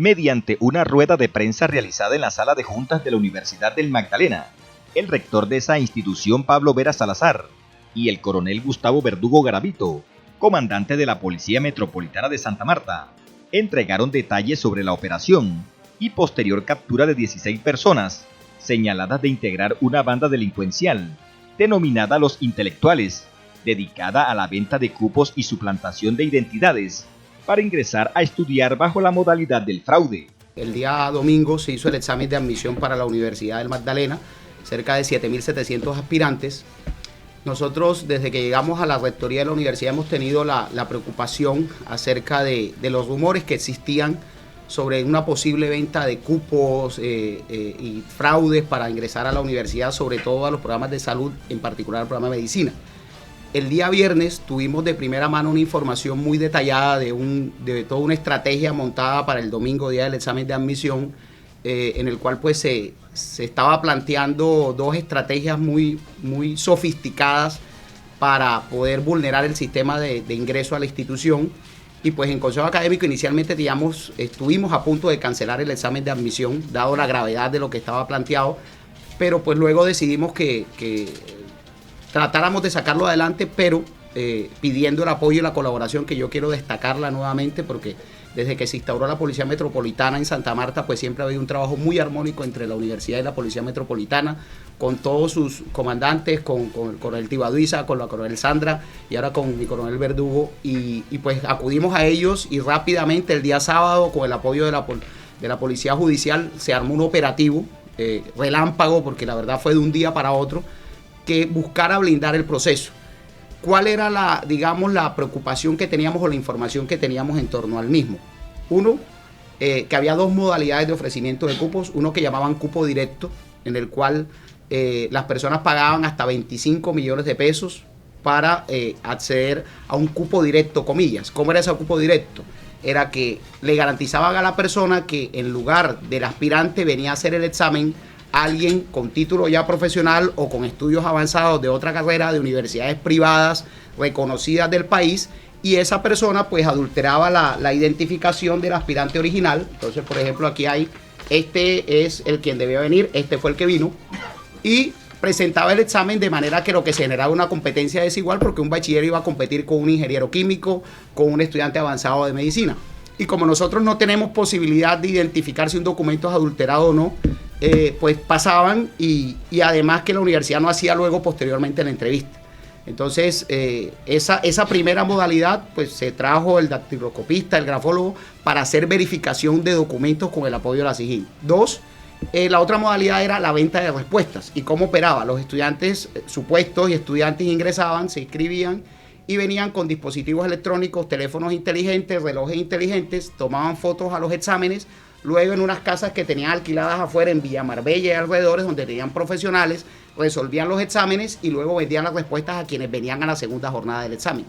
Mediante una rueda de prensa realizada en la sala de juntas de la Universidad del Magdalena, el rector de esa institución, Pablo Vera Salazar, y el coronel Gustavo Verdugo Garavito, comandante de la Policía Metropolitana de Santa Marta, entregaron detalles sobre la operación y posterior captura de 16 personas señaladas de integrar una banda delincuencial denominada Los Intelectuales, dedicada a la venta de cupos y suplantación de identidades para ingresar a estudiar bajo la modalidad del fraude. El día domingo se hizo el examen de admisión para la Universidad del Magdalena, cerca de 7.700 aspirantes. Nosotros, desde que llegamos a la rectoría de la universidad, hemos tenido la preocupación acerca de los rumores que existían sobre una posible venta de cupos y fraudes para ingresar a la universidad, sobre todo a los programas de salud, en particular el programa de medicina. El día viernes tuvimos de primera mano una información muy detallada de toda una estrategia montada para el domingo, día del examen de admisión, en el cual pues se estaba planteando dos estrategias muy sofisticadas para poder vulnerar el sistema de ingreso a la institución. Y pues en Consejo Académico inicialmente, digamos, estuvimos a punto de cancelar el examen de admisión, dado la gravedad de lo que estaba planteado, pero pues luego decidimos que tratáramos de sacarlo adelante, pero pidiendo el apoyo y la colaboración, que yo quiero destacarla nuevamente, porque desde que se instauró la Policía Metropolitana en Santa Marta, pues siempre ha habido un trabajo muy armónico entre la universidad y la Policía Metropolitana, con todos sus comandantes, con el coronel Tibaduiza, con la coronel Sandra y ahora con mi coronel Verdugo, y pues acudimos a ellos y rápidamente el día sábado, con el apoyo de la Policía Judicial, se armó un operativo relámpago, porque la verdad fue de un día para otro, que buscara blindar el proceso. ¿Cuál era la preocupación que teníamos o la información que teníamos en torno al mismo? Uno, que había dos modalidades de ofrecimiento de cupos, uno que llamaban cupo directo, en el cual las personas pagaban hasta 25 millones de pesos para acceder a un cupo directo, comillas. ¿Cómo era ese cupo directo? Era que le garantizaban a la persona que en lugar del aspirante venía a hacer el examen alguien con título ya profesional o con estudios avanzados de otra carrera de universidades privadas reconocidas del país, y esa persona pues adulteraba la identificación del aspirante original. Entonces, por ejemplo, aquí hay, este es el quien debía venir, este fue el que vino, y presentaba el examen de manera que lo que se generaba una competencia desigual, porque un bachiller iba a competir con un ingeniero químico, con un estudiante avanzado de medicina. Y como nosotros no tenemos posibilidad de identificar si un documento es adulterado o no, pues pasaban, y además que la universidad no hacía luego posteriormente la entrevista. Entonces, esa primera modalidad, pues se trajo el dactiloscopista, el grafólogo, para hacer verificación de documentos con el apoyo de la SIGIN. Dos, la otra modalidad era la venta de respuestas. ¿Y cómo operaba? Los estudiantes supuestos y estudiantes ingresaban, se inscribían y venían con dispositivos electrónicos, teléfonos inteligentes, relojes inteligentes, tomaban fotos a los exámenes, luego en unas casas que tenían alquiladas afuera en Villa Marbella y alrededores, donde tenían profesionales, resolvían los exámenes y luego vendían las respuestas a quienes venían a la segunda jornada del examen.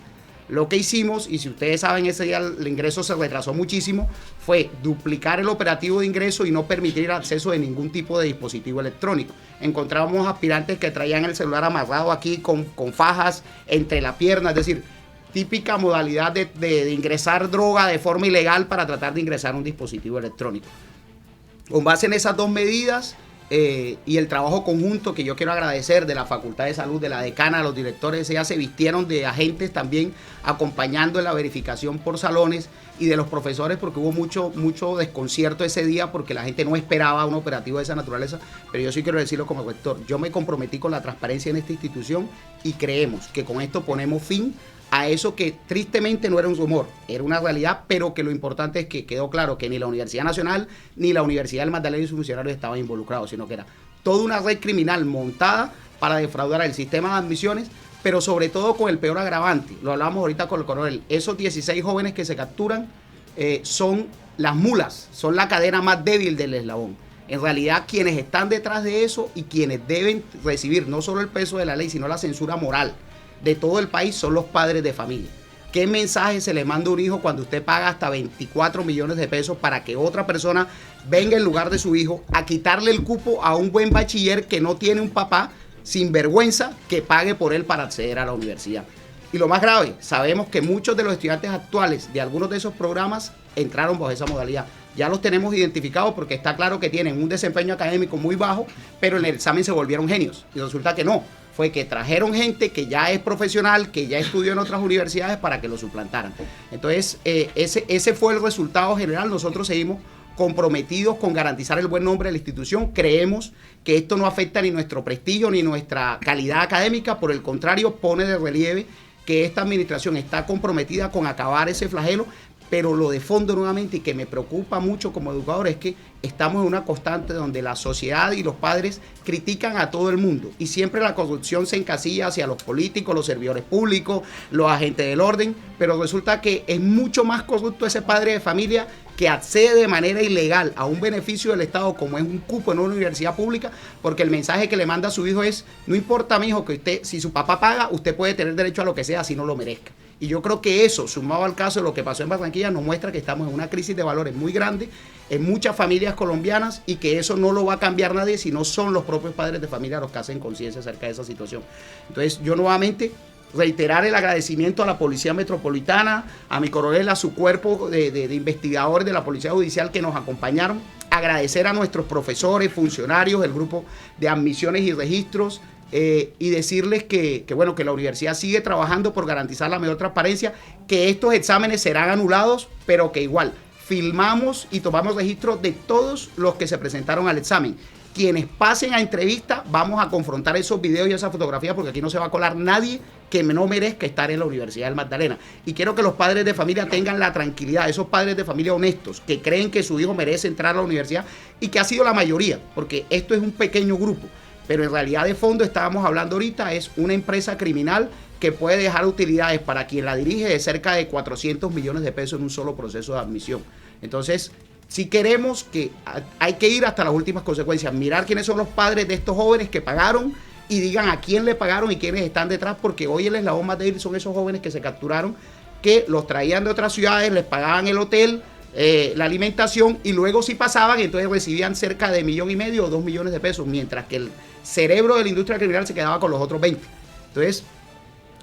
Lo que hicimos, y si ustedes saben, ese día el ingreso se retrasó muchísimo, fue duplicar el operativo de ingreso y no permitir el acceso de ningún tipo de dispositivo electrónico. Encontrábamos aspirantes que traían el celular amarrado aquí con fajas entre la pierna, es decir, típica modalidad de ingresar droga de forma ilegal para tratar de ingresar un dispositivo electrónico. Con base en esas dos medidas y el trabajo conjunto que yo quiero agradecer de la Facultad de Salud, de la decana, los directores, ya se vistieron de agentes también acompañando en la verificación por salones, y de los profesores, porque hubo mucho desconcierto ese día porque la gente no esperaba un operativo de esa naturaleza. Pero yo sí quiero decirlo como rector, yo me comprometí con la transparencia en esta institución y creemos que con esto ponemos fin a eso que tristemente no era un rumor, era una realidad, pero que lo importante es que quedó claro que ni la Universidad Nacional ni la Universidad del Magdalena y sus funcionarios estaban involucrados, sino que era toda una red criminal montada para defraudar el sistema de admisiones, pero sobre todo con el peor agravante. Lo hablábamos ahorita con el coronel, esos 16 jóvenes que se capturan son las mulas, son la cadena más débil del eslabón. En realidad, quienes están detrás de eso y quienes deben recibir no solo el peso de la ley, sino la censura moral de todo el país, son los padres de familia. ¿Qué mensaje se le manda a un hijo cuando usted paga hasta 24 millones de pesos para que otra persona venga en lugar de su hijo a quitarle el cupo a un buen bachiller que no tiene un papá sin vergüenza que pague por él para acceder a la universidad? Y lo más grave, sabemos que muchos de los estudiantes actuales de algunos de esos programas entraron bajo esa modalidad. Ya los tenemos identificados porque está claro que tienen un desempeño académico muy bajo, pero en el examen se volvieron genios. Y resulta que no. Fue que trajeron gente que ya es profesional, que ya estudió en otras universidades para que lo suplantaran. Entonces, ese fue el resultado general. Nosotros seguimos comprometidos con garantizar el buen nombre de la institución. Creemos que esto no afecta ni nuestro prestigio ni nuestra calidad académica. Por el contrario, pone de relieve que esta administración está comprometida con acabar ese flagelo. Pero lo de fondo nuevamente y que me preocupa mucho como educador es que estamos en una constante donde la sociedad y los padres critican a todo el mundo y siempre la corrupción se encasilla hacia los políticos, los servidores públicos, los agentes del orden, pero resulta que es mucho más corrupto ese padre de familia que accede de manera ilegal a un beneficio del Estado como es un cupo en una universidad pública, porque el mensaje que le manda a su hijo es: no importa, mi hijo, que usted, si su papá paga, usted puede tener derecho a lo que sea si no lo merezca. Y yo creo que eso, sumado al caso de lo que pasó en Barranquilla, nos muestra que estamos en una crisis de valores muy grande en muchas familias colombianas y que eso no lo va a cambiar nadie si no son los propios padres de familia los que hacen conciencia acerca de esa situación. Entonces, yo nuevamente reiterar el agradecimiento a la Policía Metropolitana, a mi coronel, a su cuerpo de investigadores de la Policía Judicial que nos acompañaron, agradecer a nuestros profesores, funcionarios, el grupo de admisiones y registros, y decirles que la universidad sigue trabajando por garantizar la mayor transparencia, que estos exámenes serán anulados, pero que igual filmamos y tomamos registro de todos los que se presentaron al examen. Quienes pasen a entrevista, vamos a confrontar esos videos y esas fotografías, porque aquí no se va a colar nadie que no merezca estar en la Universidad del Magdalena. Y quiero que los padres de familia tengan la tranquilidad, esos padres de familia honestos, que creen que su hijo merece entrar a la universidad, y que ha sido la mayoría, porque esto es un pequeño grupo. Pero en realidad de fondo estábamos hablando ahorita, es una empresa criminal que puede dejar utilidades para quien la dirige de cerca de 400 millones de pesos en un solo proceso de admisión. Entonces, si queremos que hay que ir hasta las últimas consecuencias, mirar quiénes son los padres de estos jóvenes que pagaron y digan a quién le pagaron y quiénes están detrás, porque hoy el eslabón más débil son esos jóvenes que se capturaron, que los traían de otras ciudades, les pagaban el hotel, la alimentación, y luego si pasaban, entonces recibían cerca de 1,5 millones o 2 millones de pesos, mientras que el cerebro de la industria criminal se quedaba con los otros 20. Entonces,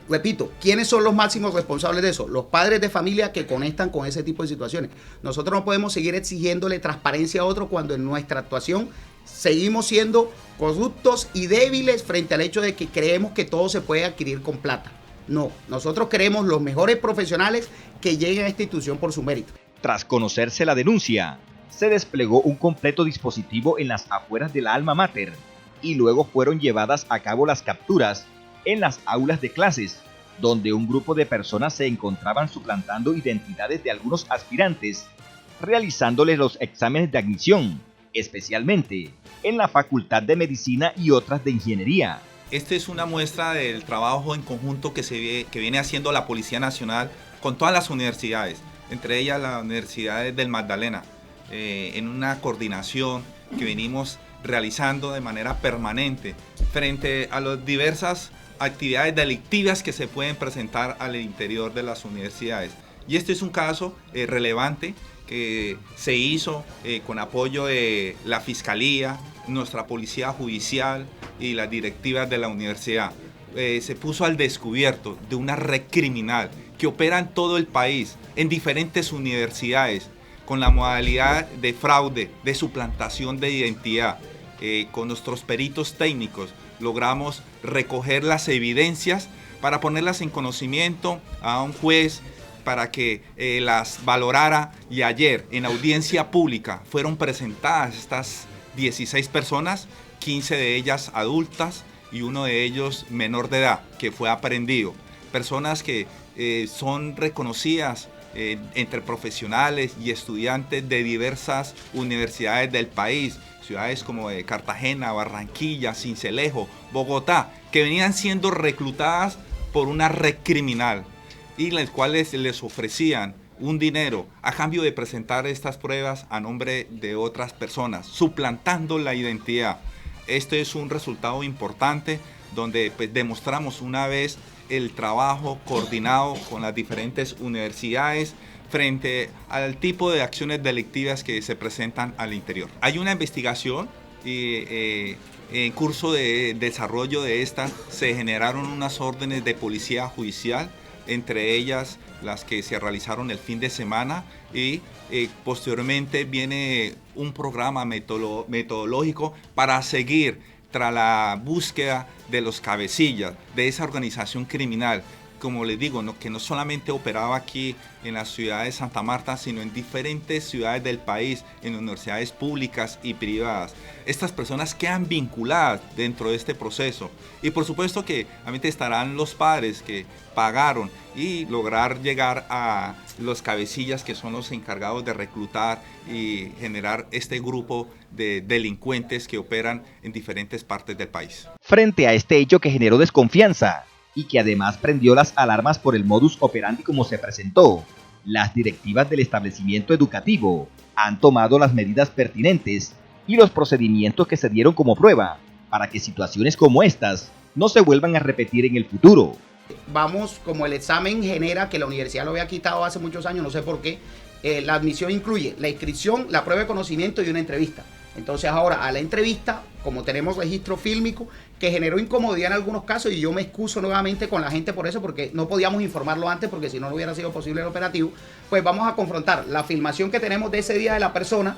repito, ¿quiénes son los máximos responsables de eso? Los padres de familia que conectan con ese tipo de situaciones. Nosotros no podemos seguir exigiéndole transparencia a otros cuando en nuestra actuación seguimos siendo corruptos y débiles frente al hecho de que creemos que todo se puede adquirir con plata. No, nosotros queremos los mejores profesionales que lleguen a esta institución por su mérito. Tras conocerse la denuncia, se desplegó un completo dispositivo en las afueras de la alma mater y luego fueron llevadas a cabo las capturas en las aulas de clases, donde un grupo de personas se encontraban suplantando identidades de algunos aspirantes, realizándoles los exámenes de admisión, especialmente en la Facultad de Medicina y otras de Ingeniería. Esta es una muestra del trabajo en conjunto que viene haciendo la Policía Nacional con todas las universidades, entre ellas la Universidad del Magdalena, en una coordinación que venimos realizando de manera permanente frente a las diversas actividades delictivas que se pueden presentar al interior de las universidades. Y este es un caso relevante que se hizo con apoyo de la Fiscalía, nuestra Policía Judicial y las directivas de la universidad. Se puso al descubierto de una red criminal que opera en todo el país, en diferentes universidades, con la modalidad de fraude, de suplantación de identidad. Con nuestros peritos técnicos logramos recoger las evidencias para ponerlas en conocimiento a un juez para que las valorara, y ayer en audiencia pública fueron presentadas estas 16 personas, 15 de ellas adultas y uno de ellos menor de edad, que fue aprehendido. Personas que son reconocidas entre profesionales y estudiantes de diversas universidades del país, ciudades como Cartagena, Barranquilla, Sincelejo, Bogotá, que venían siendo reclutadas por una red criminal y las cuales les ofrecían un dinero a cambio de presentar estas pruebas a nombre de otras personas, suplantando la identidad. Este es un resultado importante donde pues, demostramos una vez el trabajo coordinado con las diferentes universidades frente al tipo de acciones delictivas que se presentan al interior. Hay una investigación y en curso de desarrollo de esta se generaron unas órdenes de policía judicial entre ellas las que se realizaron el fin de semana, y posteriormente viene un programa metodológico para seguir tras la búsqueda de los cabecillas de esa organización criminal. Como les digo, que no solamente operaba aquí en la ciudad de Santa Marta, sino en diferentes ciudades del país, en universidades públicas y privadas. Estas personas quedan vinculadas dentro de este proceso. Y por supuesto que obviamente estarán los padres que pagaron y lograr llegar a los cabecillas, que son los encargados de reclutar y generar este grupo de delincuentes que operan en diferentes partes del país. Frente a este hecho que generó desconfianza y que además prendió las alarmas por el modus operandi como se presentó, las directivas del establecimiento educativo han tomado las medidas pertinentes y los procedimientos que se dieron como prueba para que situaciones como estas no se vuelvan a repetir en el futuro. Vamos, como el examen genera, que la universidad lo había quitado hace muchos años, no sé por qué, la admisión incluye la inscripción, la prueba de conocimiento y una entrevista. Entonces ahora a la entrevista, como tenemos registro fílmico, que generó incomodidad en algunos casos, y yo me excuso nuevamente con la gente por eso, porque no podíamos informarlo antes, porque si no, no hubiera sido posible el operativo, pues vamos a confrontar la filmación que tenemos de ese día de la persona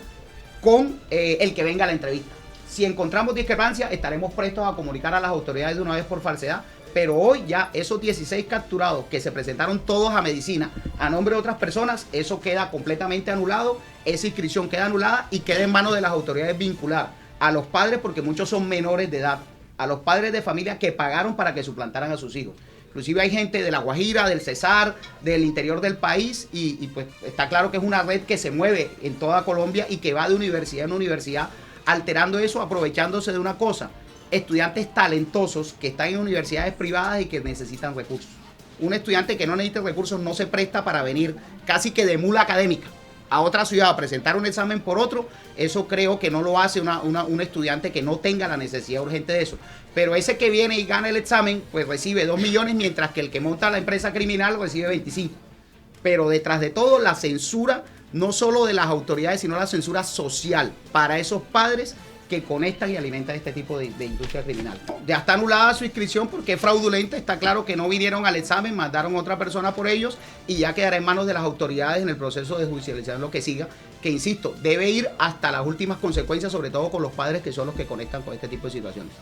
con el que venga a la entrevista. Si encontramos discrepancias, estaremos prestos a comunicar a las autoridades de una vez por falsedad, pero hoy ya esos 16 capturados que se presentaron todos a medicina a nombre de otras personas, eso queda completamente anulado, esa inscripción queda anulada y queda en manos de las autoridades vinculadas a los padres, porque muchos son menores de edad, a los padres de familia que pagaron para que suplantaran a sus hijos. Inclusive hay gente de La Guajira, del Cesar, del interior del país, y pues está claro que es una red que se mueve en toda Colombia y que va de universidad en universidad, alterando eso, aprovechándose de una cosa: estudiantes talentosos que están en universidades privadas y que necesitan recursos. Un estudiante que no necesita recursos no se presta para venir casi que de mula académica a otra ciudad a presentar un examen por otro. Eso creo que no lo hace un estudiante que no tenga la necesidad urgente de eso. Pero ese que viene y gana el examen, pues recibe 2 millones, mientras que el que monta la empresa criminal recibe 25. Pero detrás de todo, la censura, no solo de las autoridades, sino la censura social para esos padres que conectan y alimentan este tipo de industria criminal. Ya está anulada su inscripción porque es fraudulenta, está claro que no vinieron al examen, mandaron a otra persona por ellos, y ya quedará en manos de las autoridades en el proceso de judicialización lo que siga, que insisto, debe ir hasta las últimas consecuencias, sobre todo con los padres, que son los que conectan con este tipo de situaciones.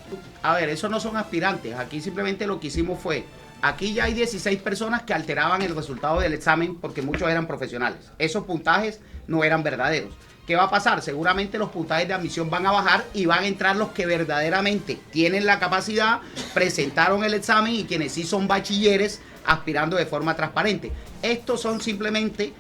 A ver, esos no son aspirantes, aquí simplemente lo que hicimos fue, aquí ya hay 16 personas que alteraban el resultado del examen porque muchos eran profesionales, esos puntajes no eran verdaderos. ¿Qué va a pasar? Seguramente los puntajes de admisión van a bajar y van a entrar los que verdaderamente tienen la capacidad, presentaron el examen y quienes sí son bachilleres aspirando de forma transparente. Estos son simplemente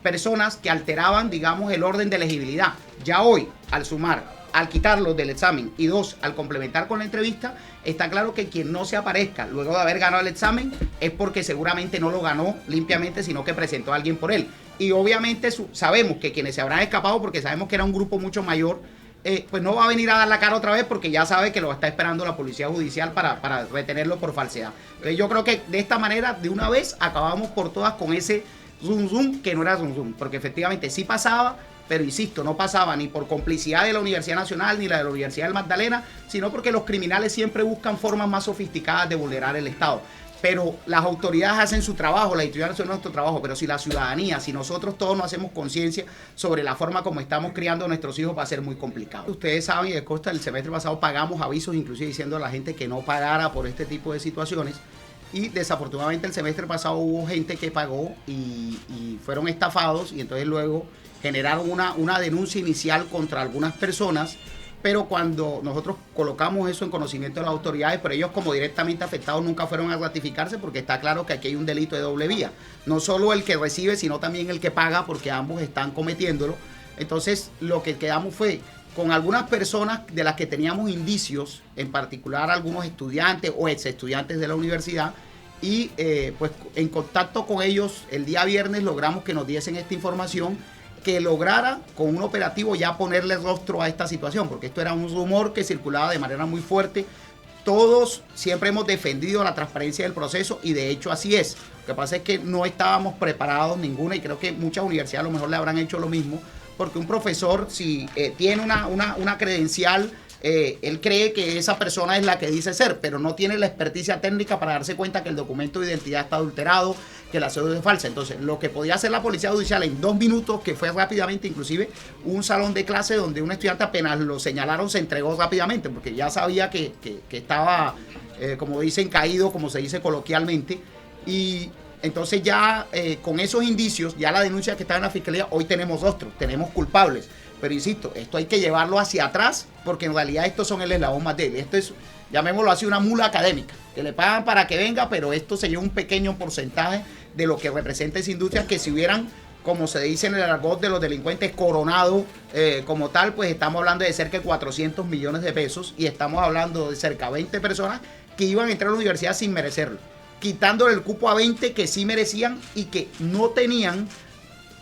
personas que alteraban, digamos, el orden de elegibilidad. Ya hoy, al sumar, al quitarlos del examen y 2, al complementar con la entrevista, está claro que quien no se aparezca luego de haber ganado el examen es porque seguramente no lo ganó limpiamente, sino que presentó a alguien por él. Y obviamente sabemos que quienes se habrán escapado, porque sabemos que era un grupo mucho mayor, pues no va a venir a dar la cara otra vez, porque ya sabe que lo está esperando la policía judicial para retenerlo por falsedad. Entonces yo creo que de esta manera, de una vez, acabamos por todas con ese zoom zoom que no era zoom zoom, porque efectivamente sí pasaba, pero insisto, no pasaba ni por complicidad de la Universidad Nacional ni la de la Universidad del Magdalena, sino porque los criminales siempre buscan formas más sofisticadas de vulnerar el Estado. Pero las autoridades hacen su trabajo, las instituciones hacen nuestro trabajo, pero si la ciudadanía, si nosotros todos no hacemos conciencia sobre la forma como estamos criando a nuestros hijos, va a ser muy complicado. Ustedes saben, y de costa, el semestre pasado pagamos avisos, inclusive diciendo a la gente que no pagara por este tipo de situaciones, y desafortunadamente el semestre pasado hubo gente que pagó y fueron estafados, y entonces luego generaron una denuncia inicial contra algunas personas. Pero cuando nosotros colocamos eso en conocimiento de las autoridades, pero ellos como directamente afectados nunca fueron a ratificarse, porque está claro que aquí hay un delito de doble vía. No solo el que recibe, sino también el que paga, porque ambos están cometiéndolo. Entonces lo que quedamos fue con algunas personas de las que teníamos indicios, en particular algunos estudiantes o ex estudiantes de la universidad, y pues en contacto con ellos el día viernes logramos que nos diesen esta información, que lograra con un operativo ya ponerle rostro a esta situación, porque esto era un rumor que circulaba de manera muy fuerte. Todos siempre hemos defendido la transparencia del proceso y de hecho así es. Lo que pasa es que no estábamos preparados ninguna, y creo que muchas universidades a lo mejor le habrán hecho lo mismo, porque un profesor si tiene una credencial él cree que esa persona es la que dice ser, pero no tiene la experticia técnica para darse cuenta que el documento de identidad está adulterado, que la cédula es falsa. Entonces, lo que podía hacer la policía judicial en 2 minutos, que fue rápidamente, inclusive un salón de clase donde un estudiante apenas lo señalaron, se entregó rápidamente, porque ya sabía que estaba, como dicen, caído, como se dice coloquialmente, y entonces ya con esos indicios, ya la denuncia que estaba en la fiscalía, hoy tenemos rostros, tenemos culpables. Pero insisto, esto hay que llevarlo hacia atrás, porque en realidad estos son el eslabón más débil. Esto es, llamémoslo así, una mula académica, que le pagan para que venga, pero esto sería un pequeño porcentaje de lo que representa esa industria, que si hubieran, como se dice en el argot de los delincuentes, coronado como tal, pues estamos hablando de cerca de 400 millones de pesos, y estamos hablando de cerca de 20 personas que iban a entrar a la universidad sin merecerlo, quitándole el cupo a 20 que sí merecían y que no tenían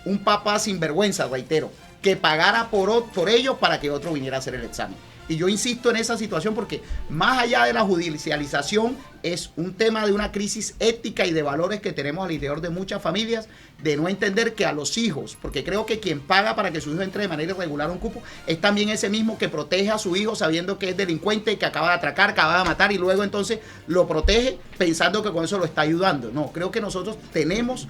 un papá sinvergüenza, reitero, que pagara por ellos para que otro viniera a hacer el examen. Y yo insisto en esa situación porque más allá de la judicialización es un tema de una crisis ética y de valores que tenemos al interior de muchas familias, de no entender que a los hijos, porque creo que quien paga para que su hijo entre de manera irregular a un cupo es también ese mismo que protege a su hijo sabiendo que es delincuente, que acaba de atracar, acaba de matar, y luego entonces lo protege pensando que con eso lo está ayudando. No, creo que nosotros tenemos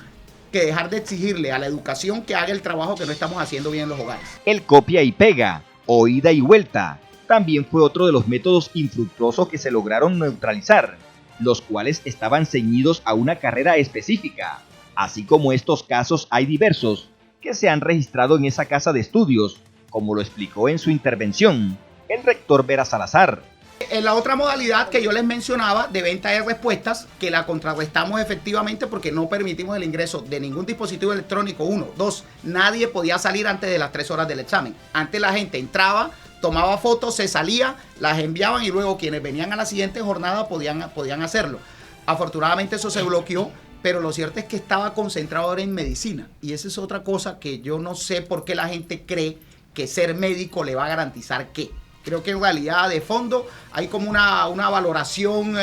que dejar de exigirle a la educación que haga el trabajo que no estamos haciendo bien en los hogares. El copia y pega, o ida y vuelta, también fue otro de los métodos infructuosos que se lograron neutralizar, los cuales estaban ceñidos a una carrera específica. Así como estos casos hay diversos que se han registrado en esa casa de estudios, como lo explicó en su intervención el rector Vera Salazar. En la otra modalidad que yo les mencionaba de venta de respuestas, que la contrarrestamos efectivamente porque no permitimos el ingreso de ningún dispositivo electrónico, 1. 2, nadie podía salir antes de las 3 horas del examen. Antes la gente entraba, tomaba fotos, se salía, las enviaban y luego quienes venían a la siguiente jornada podían hacerlo. Afortunadamente eso se bloqueó, pero lo cierto es que estaba concentrado ahora en medicina. Y esa es otra cosa que yo no sé por qué la gente cree que ser médico le va a garantizar qué. Creo que en realidad de fondo hay como una valoración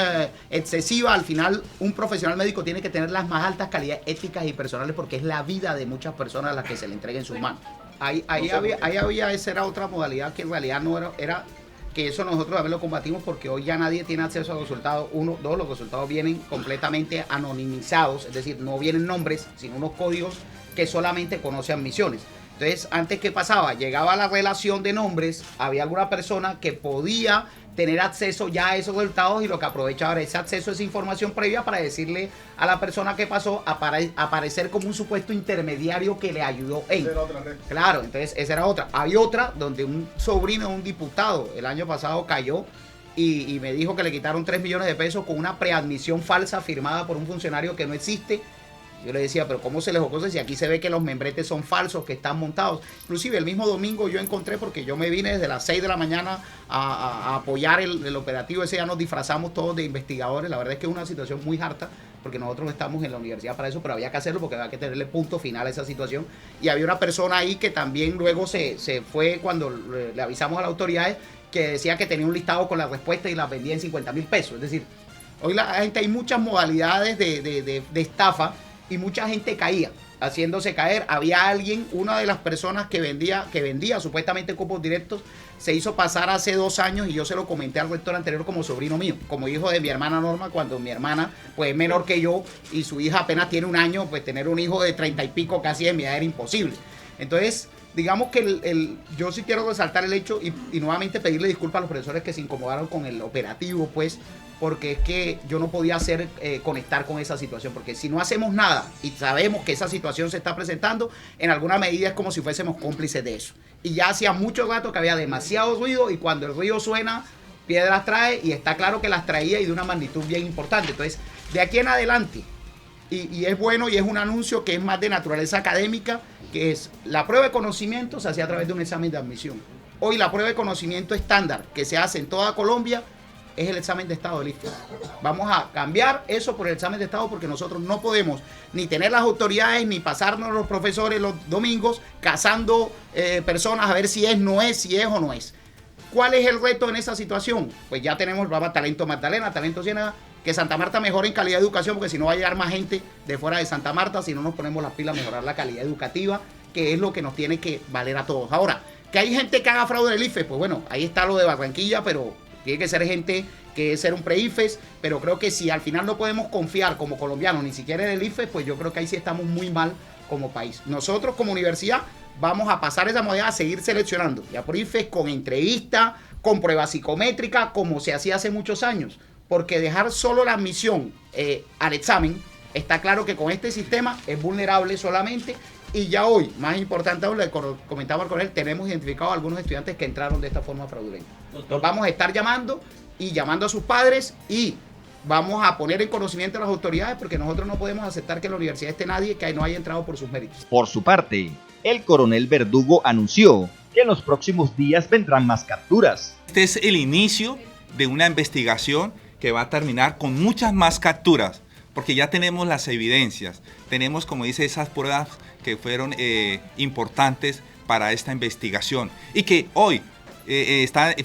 excesiva. Al final un profesional médico tiene que tener las más altas calidades éticas y personales porque es la vida de muchas personas a las que se le entrega en sus manos. Esa era otra modalidad que en realidad no era que eso nosotros también lo combatimos porque hoy ya nadie tiene acceso a los resultados. 1, 2, los resultados vienen completamente anonimizados, es decir, no vienen nombres, sino unos códigos que solamente conoce admisiones. Entonces, antes, ¿qué pasaba? Llegaba la relación de nombres, había alguna persona que podía tener acceso ya a esos resultados y lo que aprovechaba era ese acceso a esa información previa para decirle a la persona que pasó, aparecer como un supuesto intermediario que le ayudó en. Claro, entonces esa era otra. Hay otra donde un sobrino de un diputado el año pasado cayó y me dijo que le quitaron 3 millones de pesos con una preadmisión falsa firmada por un funcionario que no existe. Yo le decía, pero ¿cómo se les ocurre si aquí se ve que los membretes son falsos, que están montados? Inclusive el mismo domingo yo encontré, porque yo me vine desde las 6 de la mañana a apoyar el operativo. Ese día nos disfrazamos todos de investigadores. La verdad es que es una situación muy harta, porque nosotros estamos en la universidad para eso, pero había que hacerlo porque había que tenerle punto final a esa situación. Y había una persona ahí que también luego se fue cuando le avisamos a las autoridades, que decía que tenía un listado con las respuestas y las vendía en 50,000 pesos. Es decir, hoy la gente hay muchas modalidades de estafa, y mucha gente caía, haciéndose caer. Había alguien, una de las personas que vendía supuestamente cupos directos, se hizo pasar hace 2 años, y yo se lo comenté al rector anterior como sobrino mío, como hijo de mi hermana Norma, cuando mi hermana pues es menor que yo y su hija apenas tiene 1 año, pues tener un hijo de 30 y pico casi de mi edad era imposible. Entonces, digamos que yo sí quiero resaltar el hecho y nuevamente pedirle disculpas a los profesores que se incomodaron con el operativo, pues, porque es que yo no podía conectar con esa situación, porque si no hacemos nada y sabemos que esa situación se está presentando, en alguna medida es como si fuésemos cómplices de eso. Y ya hacía mucho rato que había demasiado ruido, y cuando el ruido suena, piedras trae, y está claro que las traía y de una magnitud bien importante. Entonces, de aquí en adelante, y es bueno y es un anuncio que es más de naturaleza académica, que es la prueba de conocimiento se hacía a través de un examen de admisión. Hoy la prueba de conocimiento estándar que se hace en toda Colombia es el examen de estado del ICFES. Vamos a cambiar eso por el examen de estado, porque nosotros no podemos ni tener las autoridades ni pasarnos los profesores los domingos cazando personas a ver si es, no es, si es o no es. ¿Cuál es el reto en esa situación? Pues ya tenemos el programa Talento Magdalena, Talento Ciénaga, que Santa Marta mejore en calidad de educación, porque si no va a llegar más gente de fuera de Santa Marta, si no nos ponemos las pilas a mejorar la calidad educativa, que es lo que nos tiene que valer a todos. Ahora, Que hay gente que haga fraude en el IFES, pues bueno, ahí está lo de Barranquilla, pero tiene que ser gente que es ser un pre-IFES, pero creo que si al final no podemos confiar como colombianos ni siquiera en el IFES, pues yo creo que ahí sí estamos muy mal como país. Nosotros como universidad vamos a pasar esa modalidad a seguir seleccionando, ya por IFES, con entrevista, con prueba psicométrica, como se hacía hace muchos años, porque dejar solo la admisión al examen, está claro que con este sistema es vulnerable solamente. Y ya hoy, más importante aún, le comentaba al coronel, tenemos identificado a algunos estudiantes que entraron de esta forma fraudulenta. Los vamos a estar llamando y llamando a sus padres y vamos a poner en conocimiento a las autoridades porque nosotros no podemos aceptar que en la universidad esté nadie que no haya entrado por sus méritos. Por su parte, el coronel Verdugo anunció que en los próximos días vendrán más capturas. Este es el inicio de una investigación que va a terminar con muchas más capturas, porque ya tenemos las evidencias, tenemos, como dice, esas pruebas que fueron importantes para esta investigación y que hoy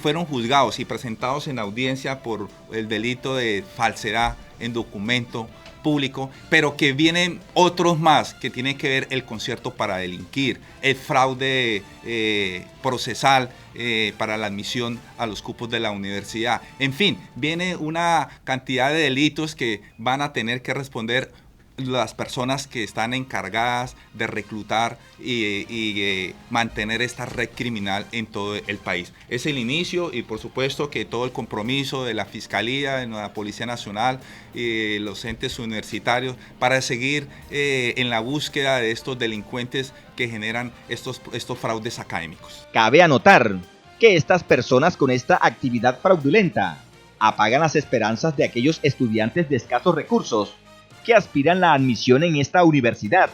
fueron juzgados y presentados en audiencia por el delito de falsedad en documento público, pero que vienen otros más que tienen que ver el concierto para delinquir, el fraude procesal para la admisión a los cupos de la universidad. En fin, viene una cantidad de delitos que van a tener que responder las personas que están encargadas de reclutar y mantener esta red criminal en todo el país. Es el inicio y por supuesto que todo el compromiso de la Fiscalía, de la Policía Nacional y los entes universitarios para seguir en la búsqueda de estos delincuentes que generan estos fraudes académicos. Cabe anotar que estas personas con esta actividad fraudulenta apagan las esperanzas de aquellos estudiantes de escasos recursos que aspiran la admisión en esta universidad,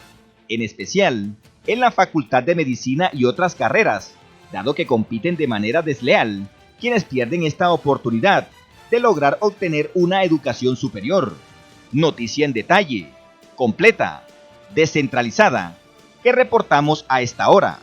en especial en la Facultad de Medicina y otras carreras, dado que compiten de manera desleal quienes pierden esta oportunidad de lograr obtener una educación superior. Noticia en detalle, completa, descentralizada, que reportamos a esta hora.